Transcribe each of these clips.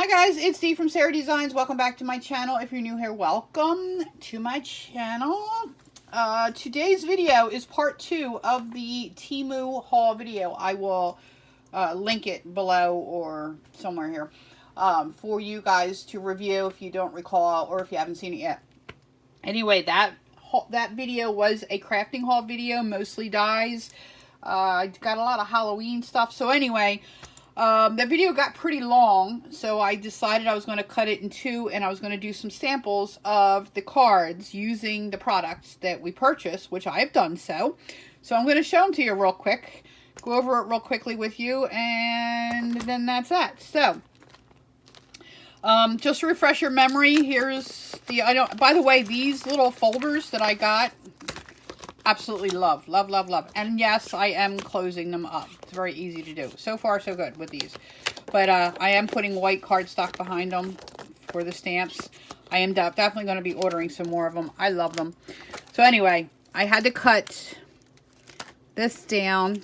Hi guys, it's Dee from Sarah Designs. Welcome back to my channel. If you're new here, welcome to my channel. Today's video is part 2 of the Temu haul video. I will link it below or somewhere here for you guys to review if you don't recall or if you haven't seen it yet. Anyway, that video was a crafting haul video, mostly dies. I got a lot of Halloween stuff. So anyway, that video got pretty long, so I decided I was going to cut it in two, and I was going to do some samples of the cards using the products that we purchased, which I have done so. So I'm going to show them to you real quick, go over it real quickly with you, and then that's that. So, just to refresh your memory, here's the, by the way, these little folders that I got, absolutely love. And yes, I am closing them up. It's very easy to do. So far, so good with these. But I am putting white cardstock behind them for the stamps. I am definitely going to be ordering some more of them. I love them. So anyway, I had to cut this down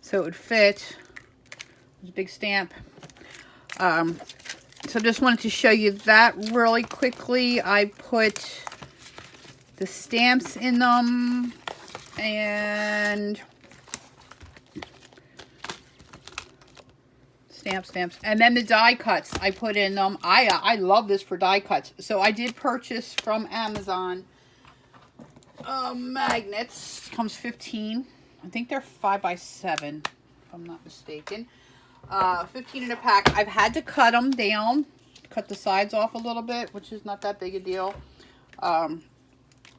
so it would fit. It's a big stamp. So just wanted to show you that really quickly. I put the stamps in them, and stamps, and then the die cuts I put in them. I love this for die cuts. So I did purchase from Amazon magnets. Comes 15. I think they're 5x7 if I'm not mistaken. 15 in a pack. I've had to cut them down, cut the sides off a little bit, which is not that big a deal.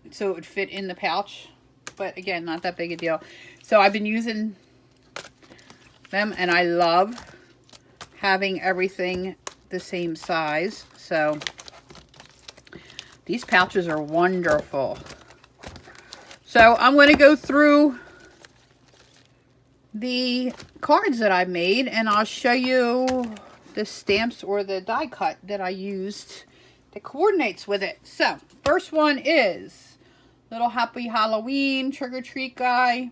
So it would fit in the pouch, but again, not that big a deal. So I've been using them, and I love having everything the same size. So these pouches are wonderful. So I'm going to go through the cards that I've made, and I'll show you the stamps or the die cut that I used that coordinates with it. So first one is Little Happy Halloween Trick or Treat guy.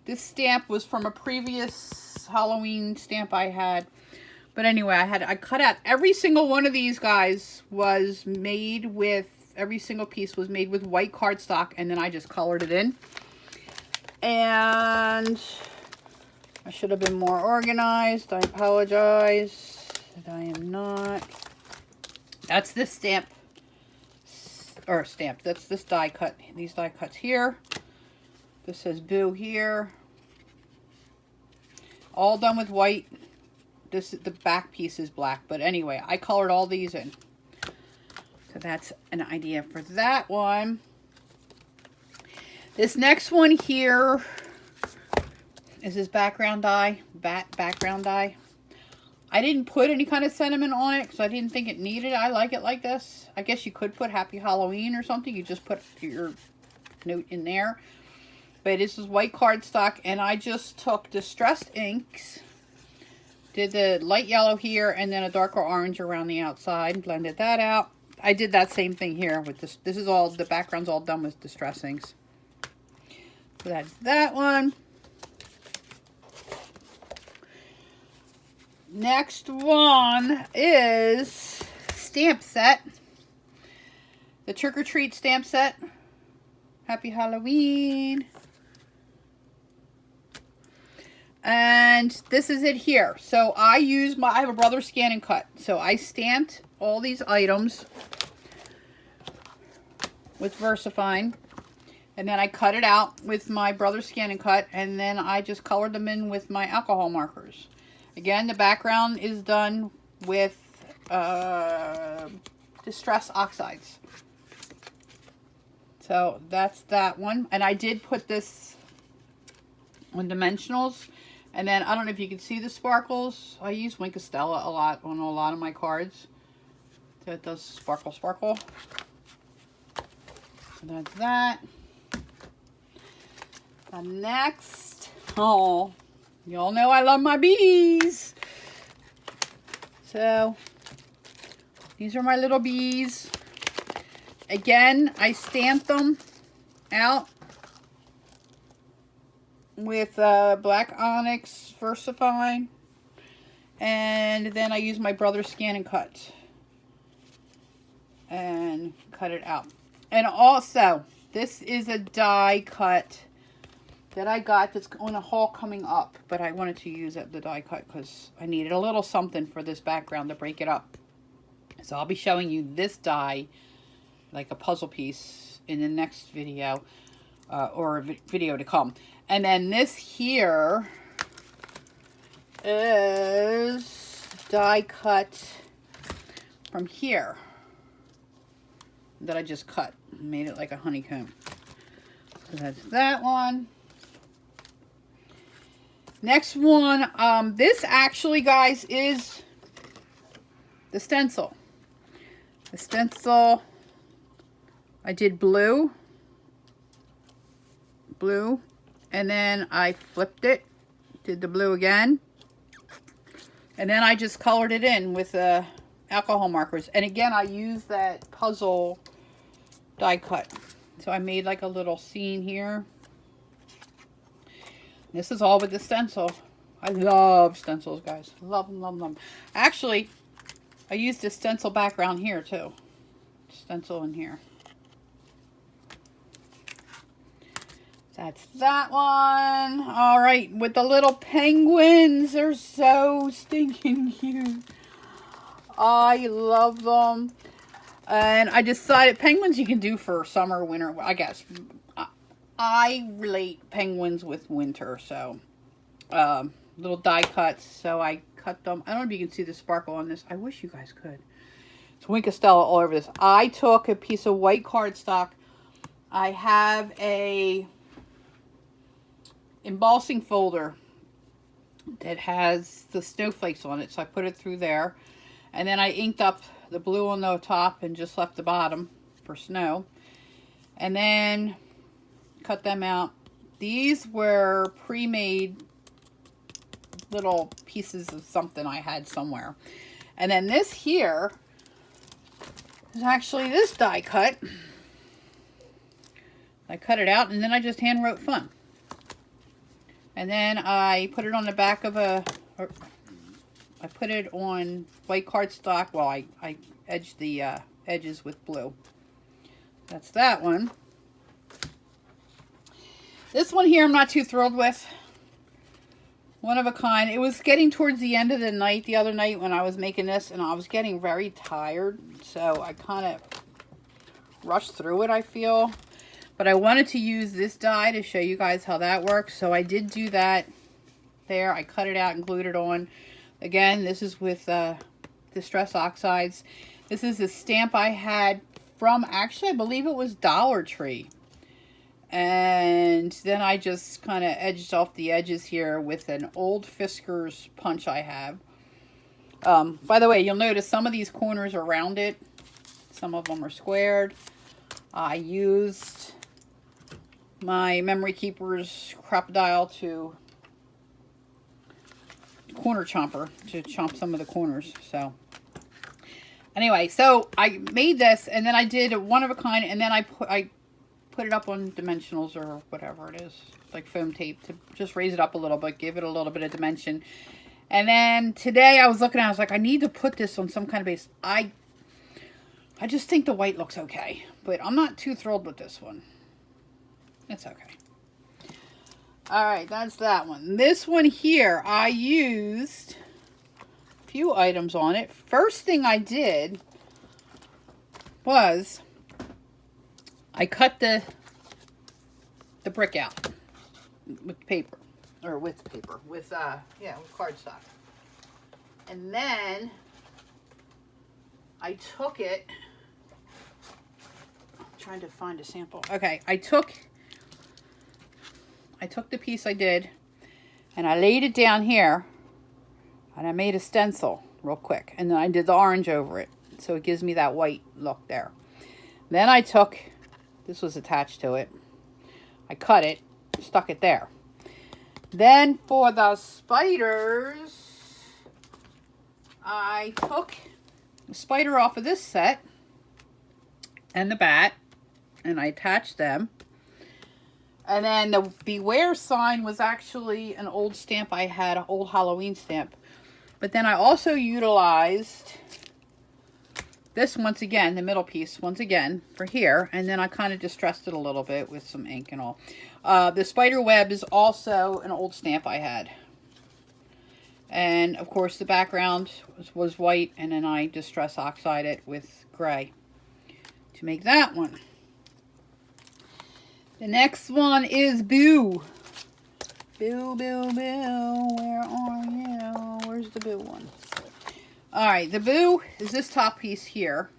This stamp was from a previous Halloween stamp I had. But anyway, I cut out every single one of these guys was made with, every single piece was made with white cardstock, and then I just colored it in. And I should have been more organized. I apologize that I am not. That's this stamp. Or stamp. That's this die cut. These die cuts here. This says Boo here. All done with white. This, the back piece is black. But anyway, I colored all these in. So that's an idea for that one. This next one here is this background die. Background die. I didn't put any kind of sentiment on it because I didn't think it needed. I like it like this. I guess you could put Happy Halloween or something. You just put your note in there. But this is white cardstock, and I just took distressed inks, did the light yellow here, and then a darker orange around the outside, blended that out. I did that same thing here with this. This is all, the background's all done with distress inks. So that's that one. Next one is stamp set. The Trick or Treat stamp set. Happy Halloween. And this is it here. So I have a brother scan and cut. So I stamped all these items with VersaFine. And then I cut it out with my brother scan and cut. And then I just colored them in with my alcohol markers. Again, the background is done with Distress Oxides. So that's that one. And I did put this on dimensionals. And then, I don't know if you can see the sparkles. I use Wink of Stella a lot on a lot of my cards. So it does sparkle. So that's that. The next, oh, y'all know I love my bees. So, these are my little bees. Again, I stamped them out with black onyx VersaFine. And then I use my brother's scan and cut. And cut it out. And also, this is a die cut that I got that's on a haul coming up. But I wanted to use the die cut because I needed a little something for this background to break it up. So I'll be showing you this die, like a puzzle piece, in the next video. Or a video to come. And then this here is die cut from here that I just cut. Made it like a honeycomb. So that's that one. Next one, this actually, guys, is the stencil. The stencil, I did blue, and then I flipped it, did the blue again, and then I just colored it in with alcohol markers. And again, I used that puzzle die cut. So I made like a little scene here. This is all with the stencil. I love stencils, guys. Love them, love them. Actually, I used a stencil background here too. Stencil in here. That's that one. All right, with the little penguins. They're so stinking cute. I love them. And I decided penguins you can do for summer, winter, I guess. I relate penguins with winter, so little die cuts. So I cut them. I don't know if you can see the sparkle on this. I wish you guys could. It's Wink Stella all over this. I took a piece of white cardstock. I have a embossing folder that has the snowflakes on it, so I put it through there, and then I inked up the blue on the top and just left the bottom for snow, and then cut them out. These were pre-made little pieces of something I had somewhere. And then this here is actually this die cut. I cut it out and then I just hand wrote fun. And then I put it on the back of I put it on white cardstock. Well, I edged the edges with blue. That's that one. This one here I'm not too thrilled with. One of a kind. It was getting towards the end of the night the other night when I was making this, and I was getting very tired. So I kind of rushed through it, I feel. But I wanted to use this die to show you guys how that works. So I did do that there. I cut it out and glued it on. Again, this is with Distress Oxides. This is a stamp I had from, actually, I believe it was Dollar Tree. And then I just kind of edged off the edges here with an old Fisker's punch I have. By the way, you'll notice some of these corners are rounded. Some of them are squared. I used my Memory Keeper's Crocodile to corner chomper to chomp some of the corners. So anyway, so I made this, and then I did one of a kind, and then I put it up on dimensionals or whatever it is, like foam tape, to just raise it up a little bit, give it a little bit of dimension. And then today I was looking at it, I was like, I need to put this on some kind of base. I just think the white looks okay, but I'm not too thrilled with this one. It's okay. All right, that's that one. This one here, I used a few items on it. First thing I did was I cut the brick out with paper, or with cardstock. And then I took it, I'm trying to find a sample. Okay, I took the piece I did, and I laid it down here, and I made a stencil real quick, and then I did the orange over it, so it gives me that white look there. Then I took, this was attached to it, I cut it, stuck it there. Then for the spiders, I took the spider off of this set, and the bat, and I attached them. And then the Beware sign was actually an old stamp I had, an old Halloween stamp. But then I also utilized this once again, the middle piece once again for here. And then I kind of distressed it a little bit with some ink and all. The spider web is also an old stamp I had. And of course the background was white, and then I distress oxide it with gray to make that one. The next one is Boo. Boo, Boo, Boo, where are you? Where's the Boo one? Alright, the Boo is this top piece here.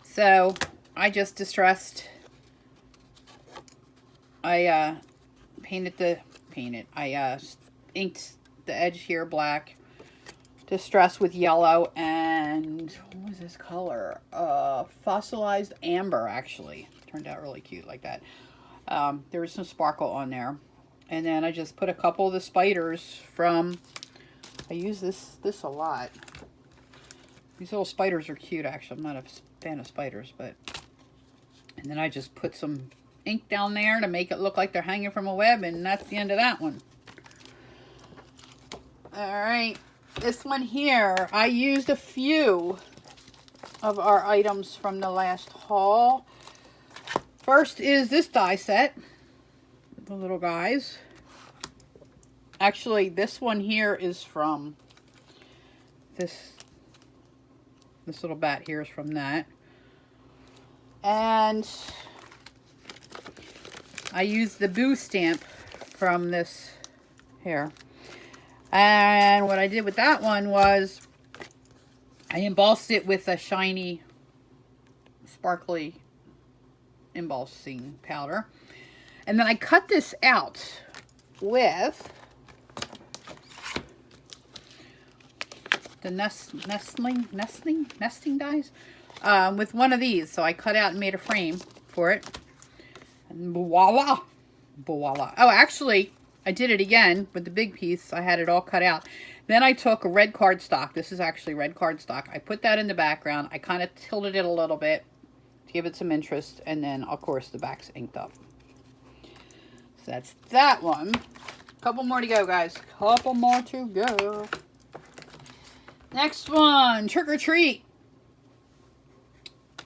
So, I just distressed. I inked the edge here black. Distressed with yellow and, what was this color? Fossilized amber, actually. Turned out really cute like that. There was some sparkle on there. And then I just put a couple of the spiders from, I use this a lot. These little spiders are cute, actually. I'm not a fan of spiders, but. And then I just put some ink down there to make it look like they're hanging from a web, and that's the end of that one. Alright, this one here, I used a few of our items from the last haul. First is this die set. The little guys. Actually, this one here is from this little bat here is from that. And I used the Boo stamp from this here. And what I did with that one was I embossed it with a shiny, sparkly embossing powder. And then I cut this out with the nesting dies with one of these. So I cut out and made a frame for it. And voila! Voila. Oh, actually, I did it again with the big piece. I had it all cut out. Then I took a red cardstock. This is actually red cardstock. I put that in the background. I kind of tilted it a little bit to give it some interest. And then, of course, the back's inked up. So that's that one. Couple more to go, guys. Couple more to go. Next one, Trick or Treat.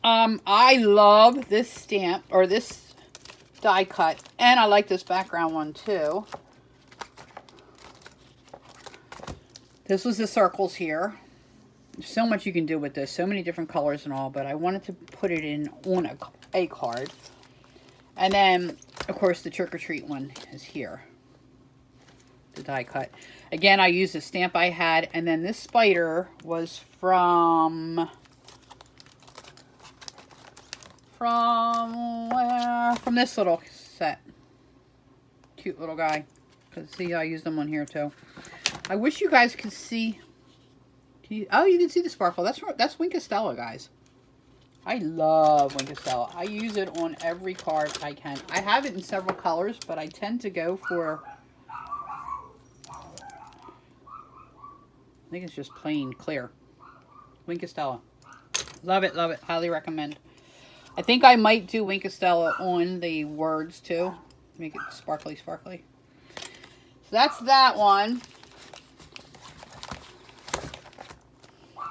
I love this stamp, or this die cut. And I like this background one, too. This was the circles here. There's so much you can do with this. So many different colors and all. But I wanted to put it in on a card. And then, of course, the Trick or Treat one is here. The die cut. Again, I used a stamp I had. And then this spider was from where? From this little set. Cute little guy. Because see, I used them on here too. I wish you guys could see. Oh, you can see the sparkle. That's Winkostella, guys. I love Winkostella. I use it on every card I can. I have it in several colors, but I tend to go for, I think it's just plain clear. Winkostella. Love it, love it. Highly recommend. I think I might do Winkostella on the words too. Make it sparkly, sparkly. So that's that one.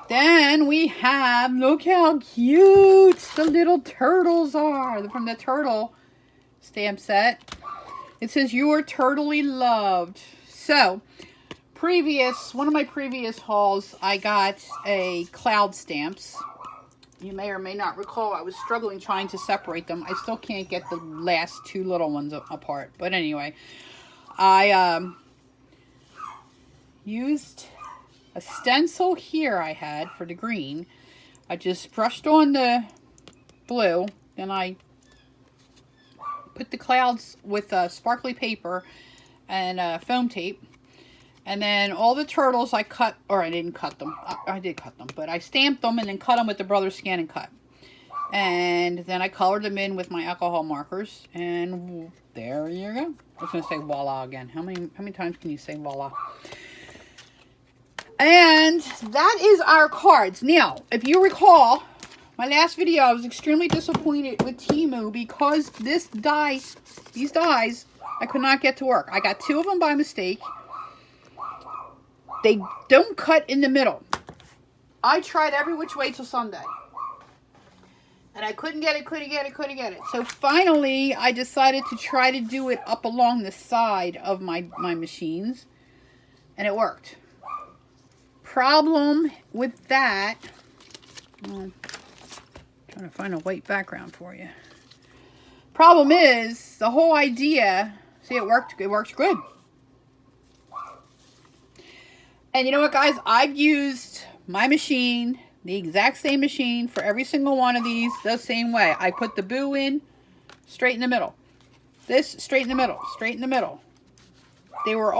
Then we have, look how cute the little turtles are. They're from the turtle stamp set. It says, "You are turtly loved." So, one of my previous hauls, I got a cloud stamps. You may or may not recall, I was struggling trying to separate them. I still can't get the last two little ones apart. But anyway, I used a stencil here I had for the green. I just brushed on the blue. Then I put the clouds with sparkly paper and foam tape. And then all the turtles I cut, or I didn't cut them. I did cut them, but I stamped them and then cut them with the Brothers Scan and Cut. And then I colored them in with my alcohol markers. And there you go. I was going to say voila again. How many times can you say voila? And that is our cards. Now, if you recall, my last video, I was extremely disappointed with Temu because these dies, I could not get to work. I got two of them by mistake. they don't cut in the middle. I tried every which way till Sunday. And I couldn't get it. So finally, I decided to try to do it up along the side of my machines. And it worked. Problem with that, well, trying to find a white background for you. Problem is, the whole idea, see, it works good. And you know what, guys? I've used my machine, the exact same machine, for every single one of these the same way. I put the boo in, straight in the middle. This, straight in the middle, straight in the middle. They were,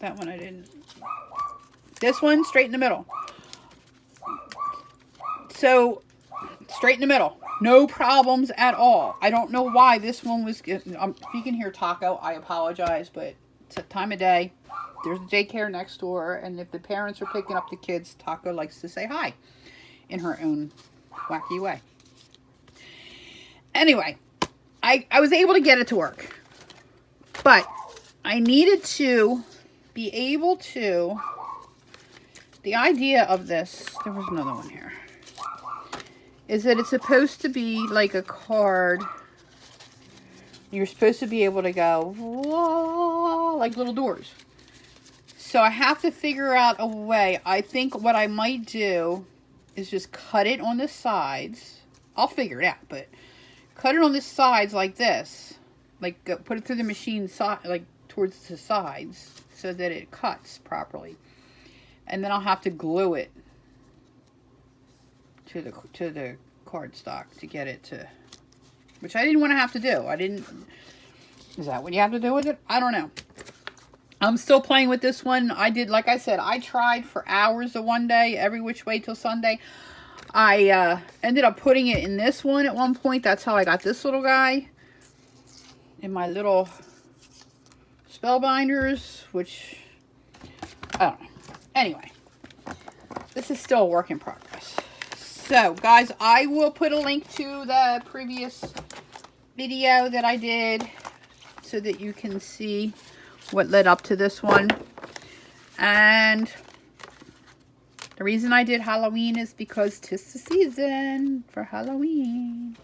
that one I didn't. This one, straight in the middle. So, straight in the middle. No problems at all. I don't know why this one was... If you can hear Taco, I apologize, but it's a time of day. There's a daycare next door, and if the parents are picking up the kids, Taco likes to say hi in her own wacky way. Anyway, I was able to get it to work. But I needed to be able to... The idea of this... There was another one here. Is that it's supposed to be like a card. You're supposed to be able to go, whoa, like little doors. So I have to figure out a way. I think what I might do is just cut it on the sides. I'll figure it out, but cut it on the sides like this. Like put it through the machine side, like towards the sides, so that it cuts properly. And then I'll have to glue it to the cardstock to get it to, which I didn't want to have to do. Is that what you have to do with it? I don't know. I'm still playing with this one. I did, like I said, I tried for hours the one day, every which way till Sunday. I ended up putting it in this one at one point. That's how I got this little guy in my little spellbinders, which, I don't know. Anyway, this is still a work in progress. So, guys, I will put a link to the previous video that I did so that you can see what led up to this one. And the reason I did Halloween is because 'tis the season for Halloween.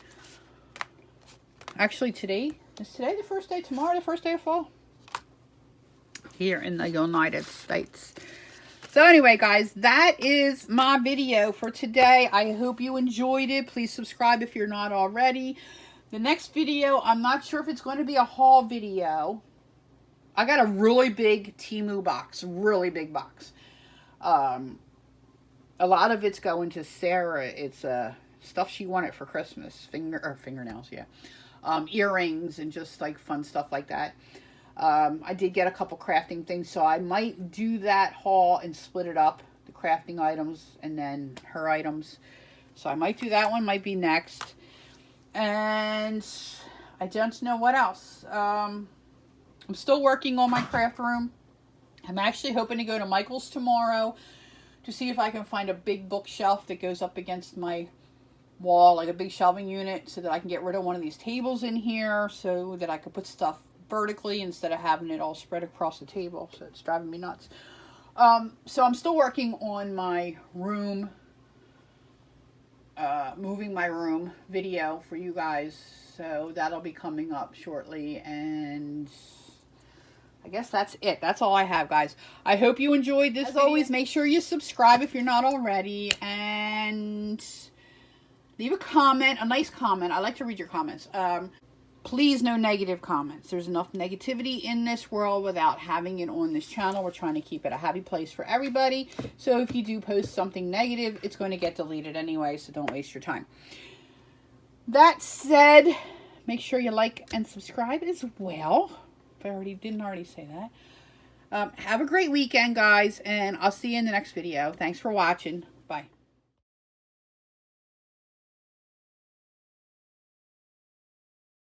Actually, is today the first day? Tomorrow the first day of fall? Here in the United States. So anyway, guys, that is my video for today. I hope you enjoyed it. Please subscribe if you're not already. The next video, I'm not sure if it's going to be a haul video. I got a really big Temu box. Really big box. A lot of it's going to Sarah. It's stuff she wanted for Christmas. Fingernails, yeah. Earrings and just like fun stuff like that. I did get a couple crafting things, so I might do that haul and split it up, the crafting items and then her items. So I might do that one, might be next. And I don't know what else. I'm still working on my craft room. I'm actually hoping to go to Michael's tomorrow to see if I can find a big bookshelf that goes up against my wall, like a big shelving unit, so that I can get rid of one of these tables in here so that I could put stuff vertically instead of having it all spread across the table. So it's driving me nuts. So I'm still working on my room, moving my room video for you guys. So that'll be coming up shortly. And I guess that's it. That's all I have, guys. I hope you enjoyed this. As always, make sure you subscribe if you're not already. And leave a comment, a nice comment. I like to read your comments. Please, no negative comments. There's enough negativity in this world without having it on this channel. We're trying to keep it a happy place for everybody. So if you do post something negative, it's going to get deleted anyway, so don't waste your time. That said, make sure you like and subscribe as well. If I didn't already say that. Have a great weekend, guys, and I'll see you in the next video. Thanks for watching.